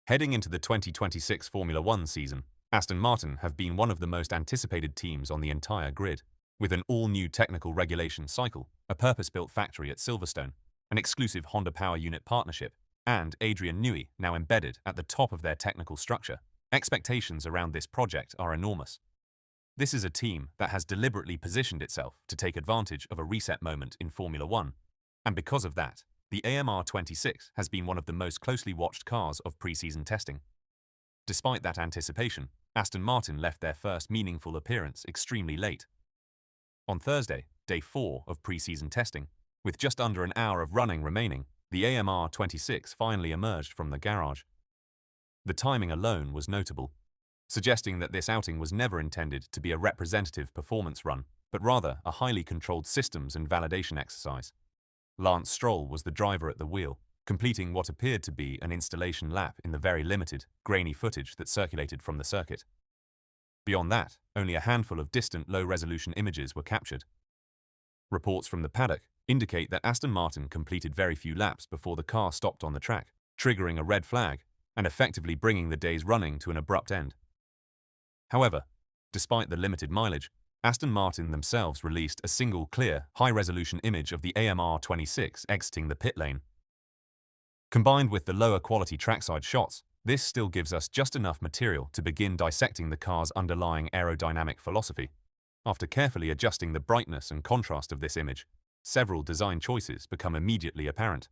Heading into the 2026 Formula One season, Aston Martin have been one of the most anticipated teams on the entire grid. With an all-new technical regulation cycle, a purpose-built factory at Silverstone, an exclusive Honda Power Unit partnership, and Adrian Newey now embedded at the top of their technical structure, expectations around this project are enormous. This is a team that has deliberately positioned itself to take advantage of a reset moment in Formula One, and because of that, the AMR26 has been one of the most closely watched cars of pre-season testing. Despite that anticipation, Aston Martin left their first meaningful appearance extremely late. On Thursday, day 4 of pre-season testing, with just under an hour of running remaining, the AMR26 finally emerged from the garage. The timing alone was notable, suggesting that this outing was never intended to be a representative performance run, but rather a highly controlled systems and validation exercise. Lance Stroll was the driver at the wheel, completing what appeared to be an installation lap in the very limited, grainy footage that circulated from the circuit. Beyond that, only a handful of distant low-resolution images were captured. Reports from the paddock indicate that Aston Martin completed very few laps before the car stopped on the track, triggering a red flag and effectively bringing the day's running to an abrupt end. However, despite the limited mileage, Aston Martin themselves released a single clear, high-resolution image of the AMR26 exiting the pit lane. Combined with the lower-quality trackside shots, this still gives us just enough material to begin dissecting the car's underlying aerodynamic philosophy. After carefully adjusting the brightness and contrast of this image, several design choices become immediately apparent.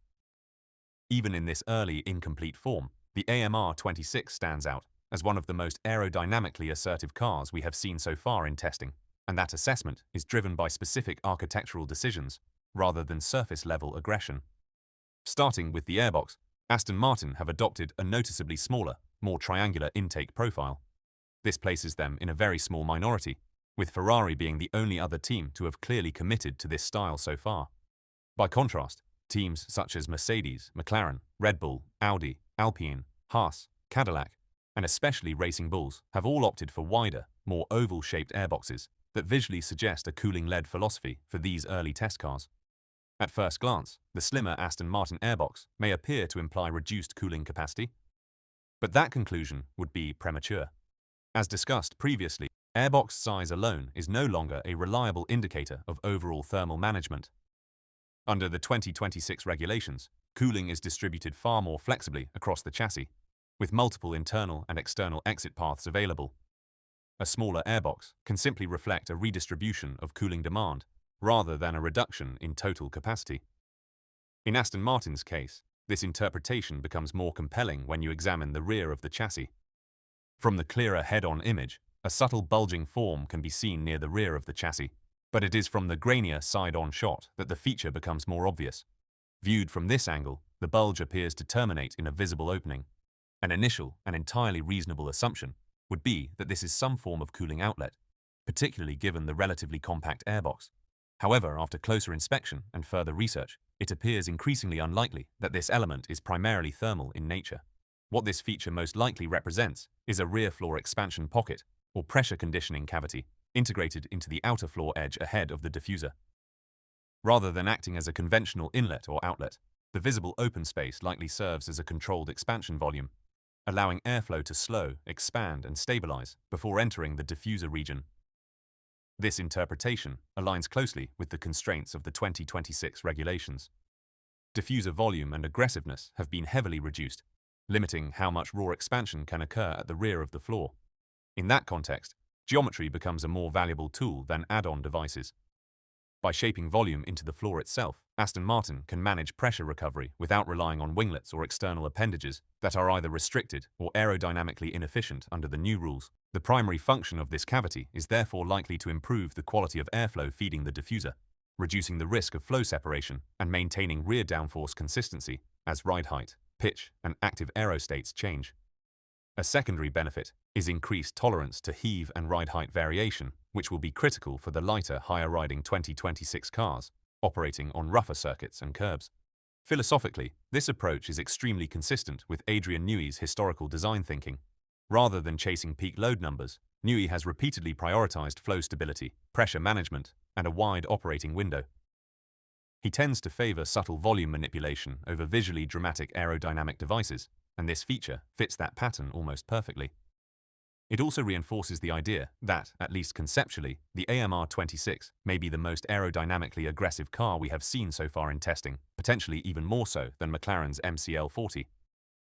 Even in this early, incomplete form, the AMR26 stands out as one of the most aerodynamically assertive cars we have seen so far in testing, and that assessment is driven by specific architectural decisions rather than surface-level aggression. Starting with the airbox, Aston Martin have adopted a noticeably smaller, more triangular intake profile. This places them in a very small minority, with Ferrari being the only other team to have clearly committed to this style so far. By contrast, teams such as Mercedes, McLaren, Red Bull, Audi, Alpine, Haas, Cadillac, and especially Racing Bulls have all opted for wider, more oval-shaped airboxes that visually suggest a cooling-led philosophy for these early test cars. At first glance, the slimmer Aston Martin airbox may appear to imply reduced cooling capacity, but that conclusion would be premature. As discussed previously, airbox size alone is no longer a reliable indicator of overall thermal management. Under the 2026 regulations, cooling is distributed far more flexibly across the chassis, with multiple internal and external exit paths available. A smaller airbox can simply reflect a redistribution of cooling demand, rather than a reduction in total capacity. In Aston Martin's case, this interpretation becomes more compelling when you examine the rear of the chassis. From the clearer head-on image, a subtle bulging form can be seen near the rear of the chassis, but it is from the grainier side-on shot that the feature becomes more obvious. Viewed from this angle, the bulge appears to terminate in a visible opening. An initial and entirely reasonable assumption would be that this is some form of cooling outlet, particularly given the relatively compact airbox. However, after closer inspection and further research, it appears increasingly unlikely that this element is primarily thermal in nature. What this feature most likely represents is a rear floor expansion pocket or pressure conditioning cavity integrated into the outer floor edge ahead of the diffuser. Rather than acting as a conventional inlet or outlet, the visible open space likely serves as a controlled expansion volume, allowing airflow to slow, expand, and stabilize before entering the diffuser region. This interpretation aligns closely with the constraints of the 2026 regulations. Diffuser volume and aggressiveness have been heavily reduced, limiting how much raw expansion can occur at the rear of the floor. In that context, geometry becomes a more valuable tool than add-on devices. By shaping volume into the floor itself, Aston Martin can manage pressure recovery without relying on winglets or external appendages that are either restricted or aerodynamically inefficient under the new rules. The primary function of this cavity is therefore likely to improve the quality of airflow feeding the diffuser, reducing the risk of flow separation and maintaining rear downforce consistency as ride height, pitch, and active aerostates change. A secondary benefit is increased tolerance to heave and ride height variation, which will be critical for the lighter, higher-riding 2026 cars operating on rougher circuits and curbs. Philosophically, this approach is extremely consistent with Adrian Newey's historical design thinking. Rather than chasing peak load numbers, Newey has repeatedly prioritized flow stability, pressure management, and a wide operating window. He tends to favor subtle volume manipulation over visually dramatic aerodynamic devices, and this feature fits that pattern almost perfectly. It also reinforces the idea that, at least conceptually, the AMR26 may be the most aerodynamically aggressive car we have seen so far in testing, potentially even more so than McLaren's MCL40.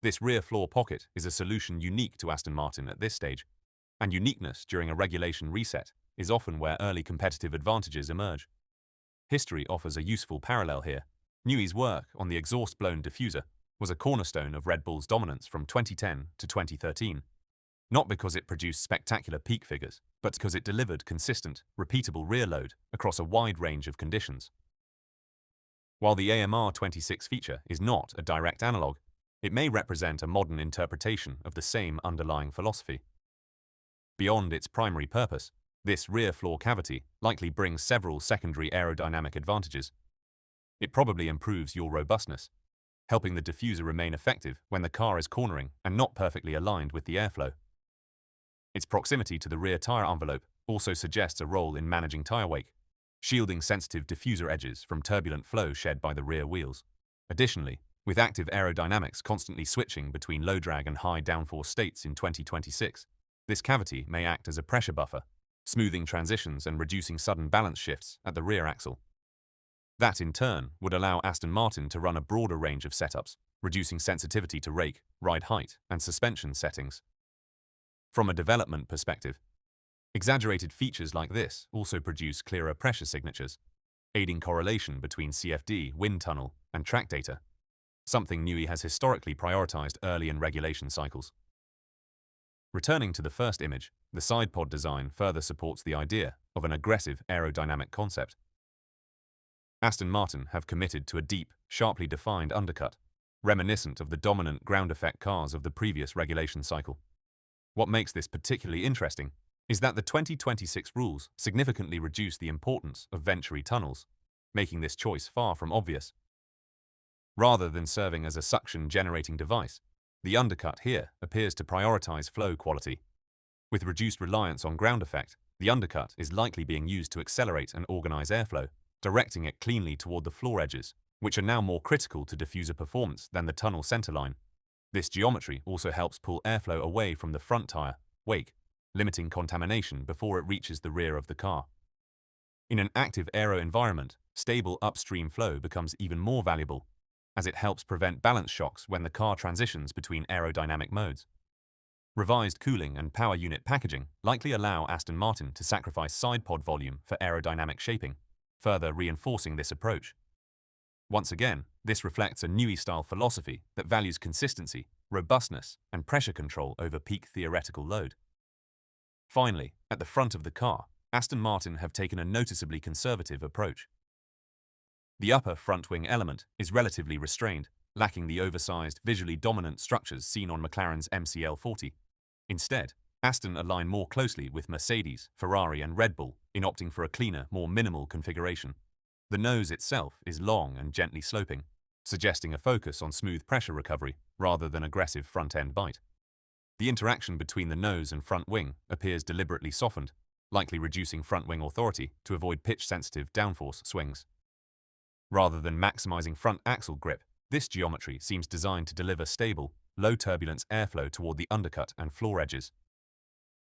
This rear floor pocket is a solution unique to Aston Martin at this stage, and uniqueness during a regulation reset is often where early competitive advantages emerge. History offers a useful parallel here. Newey's work on the exhaust-blown diffuser was a cornerstone of Red Bull's dominance from 2010 to 2013. Not because it produced spectacular peak figures, but because it delivered consistent, repeatable rear load across a wide range of conditions. While the AMR26 feature is not a direct analogue, it may represent a modern interpretation of the same underlying philosophy. Beyond its primary purpose, this rear floor cavity likely brings several secondary aerodynamic advantages. It probably improves your robustness, helping the diffuser remain effective when the car is cornering and not perfectly aligned with the airflow. Its proximity to the rear tire envelope also suggests a role in managing tire wake, shielding sensitive diffuser edges from turbulent flow shed by the rear wheels. Additionally, with active aerodynamics constantly switching between low drag and high downforce states in 2026, this cavity may act as a pressure buffer, smoothing transitions and reducing sudden balance shifts at the rear axle. That, in turn, would allow Aston Martin to run a broader range of setups, reducing sensitivity to rake, ride height, and suspension settings. From a development perspective, exaggerated features like this also produce clearer pressure signatures, aiding correlation between CFD, wind tunnel, and track data, something Newey has historically prioritized early in regulation cycles. Returning to the first image, the sidepod design further supports the idea of an aggressive aerodynamic concept. Aston Martin have committed to a deep, sharply defined undercut, reminiscent of the dominant ground effect cars of the previous regulation cycle. What makes this particularly interesting is that the 2026 rules significantly reduce the importance of venturi tunnels, making this choice far from obvious. Rather than serving as a suction-generating device, the undercut here appears to prioritize flow quality. With reduced reliance on ground effect, the undercut is likely being used to accelerate and organize airflow, directing it cleanly toward the floor edges, which are now more critical to diffuser performance than the tunnel centerline. This geometry also helps pull airflow away from the front tire, wake, limiting contamination before it reaches the rear of the car. In an active aero environment, stable upstream flow becomes even more valuable, as it helps prevent balance shocks when the car transitions between aerodynamic modes. Revised cooling and power unit packaging likely allow Aston Martin to sacrifice sidepod volume for aerodynamic shaping, further reinforcing this approach. Once again, this reflects a Newey-style philosophy that values consistency, robustness, and pressure control over peak theoretical load. Finally, at the front of the car, Aston Martin have taken a noticeably conservative approach. The upper front wing element is relatively restrained, lacking the oversized, visually dominant structures seen on McLaren's MCL40. Instead, Aston align more closely with Mercedes, Ferrari, and Red Bull in opting for a cleaner, more minimal configuration. The nose itself is long and gently sloping, suggesting a focus on smooth pressure recovery rather than aggressive front-end bite. The interaction between the nose and front wing appears deliberately softened, likely reducing front wing authority to avoid pitch-sensitive downforce swings. Rather than maximizing front axle grip, this geometry seems designed to deliver stable, low-turbulence airflow toward the undercut and floor edges.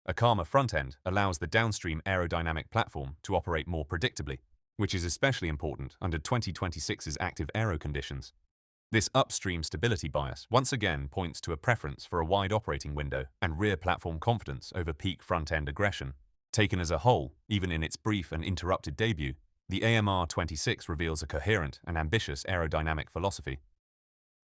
A calmer front end allows the downstream aerodynamic platform to operate more predictably, which is especially important under 2026's active aero conditions. This upstream stability bias once again points to a preference for a wide operating window and rear platform confidence over peak front-end aggression. Taken as a whole, even in its brief and interrupted debut, the AMR26 reveals a coherent and ambitious aerodynamic philosophy.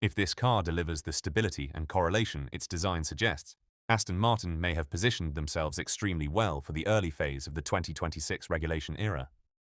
If this car delivers the stability and correlation its design suggests, Aston Martin may have positioned themselves extremely well for the early phase of the 2026 regulation era.